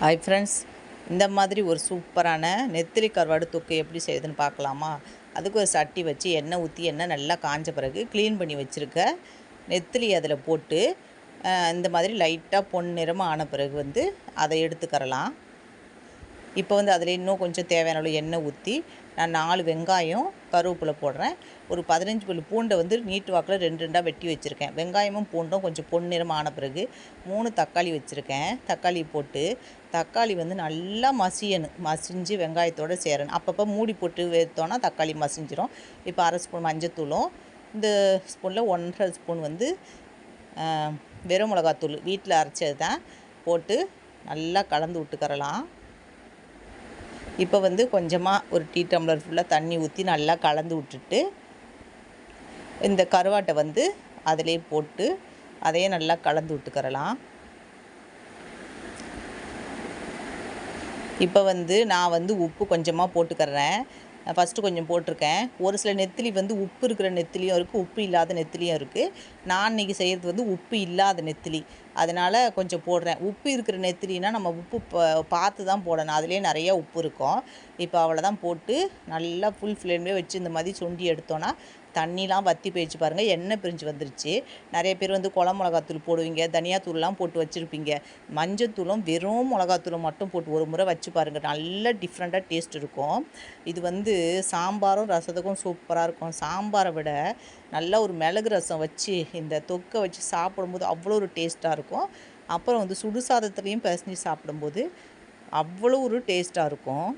Hi friends, இந்த மாதிரி ஒரு சூப்பரான நெத்திலி கருவாடு தொக்கு எப்படி செய்யுதுன்னு பார்க்கலாமா? அதுக்கு ஒரு சட்டி வச்சு எண்ணெய் ஊற்றி எண்ணெய் நல்லா காஞ்ச பிறகு க்ளீன் பண்ணி வச்சுருக்க நெத்திலி அதில் போட்டு இந்த மாதிரி லைட்டாக பொன்னிறமாக ஆன பிறகு அதை எடுத்துக்கறலாம். இப்போ அதில் இன்னும் கொஞ்சம் தேவையான அளவு எண்ணெய் ஊற்றி நான் 4 வெங்காயம் கருவேப்பிலை போடுறேன். ஒரு 15 பல் பூண்டை நீட்டு வாக்கில் 2 2ஆக வெட்டி வச்சுருக்கேன். வெங்காயமும் பூண்டும் கொஞ்சம் பொன்னிறம் ஆன பிறகு 3 தக்காளி வச்சுருக்கேன். தக்காளி போட்டு தக்காளி நல்லா மசிஞ்சு வெங்காயத்தோடு சேரணும். அப்பப்போ மூடி போட்டு வைத்தோன்னா தக்காளி மசிஞ்சிரும். இப்போ 1/2 ஸ்பூன் மஞ்சத்தூளும் இந்த ஸ்பூனில் 1½ ஸ்பூன் வெறும் மிளகாத்தூள் வீட்டில் அரைச்சது தான் போட்டு நல்லா கலந்து விட்டுக்கறலாம். இப்போ கொஞ்சமாக ஒரு டீ டம்ளர் ஃபுல்லாக தண்ணி ஊற்றி நல்லா கலந்து விட்டுட்டு இந்த கருவாட்டை அதிலே போட்டு அதையே நல்லா கலந்து விட்டுக்கறலாம். இப்போ நான் உப்பு கொஞ்சமாக போட்டுக்கறேன். ஃபஸ்ட்டு கொஞ்சம் போட்டிருக்கேன். ஒரு சில நெத்திலி உப்பு இருக்கிற நெத்திலியும் இருக்குது, உப்பு இல்லாத நெத்திலியும் இருக்குது. நான் இன்றைக்கி செய்கிறது உப்பு இல்லாத நெத்திலி, அதனால் கொஞ்சம் போடுறேன். உப்பு இருக்கிற நெத்திலினா நம்ம உப்பு பார்த்து தான் போடணும், அதிலே நிறையா உப்பு இருக்கும். இப்போ அவ்வளோதான் போட்டு நல்லா ஃபுல் ஃப்ளேம்லேயே வச்சு இந்த மாதிரி சுண்டி எடுத்தோன்னா தண்ணிலாம் வற்றி போயிடுச்சு பாருங்கள், எண்ணெய் பிரிஞ்சு வந்துருச்சு. நிறைய பேர் குழம்பு மிளகாத்தூள் போடுவீங்க, தனியாத்தூள்லாம் போட்டு வச்சுருப்பீங்க. மஞ்சத்தூளும் வெறும் மிளகாத்தூளும் மட்டும் போட்டு ஒரு முறை வச்சு பாருங்கள், நல்ல டிஃப்ரெண்ட்டாக டேஸ்ட் இருக்கும். இது சாம்பாரும் ரசத்துக்கும் சூப்பராக இருக்கும். சாம்பாரை விட நல்லா ஒரு மிளகு ரசம் வச்சு இந்த தொக்கை வச்சு சாப்பிடும்போது அவ்வளோ ஒரு டேஸ்ட்டாக இருக்கும். அப்புறம் சுடு சாதத்துலேயும் பிசைஞ்சு சாப்பிடும்போது அவ்வளோ ஒரு டேஸ்ட்டாக இருக்கும்.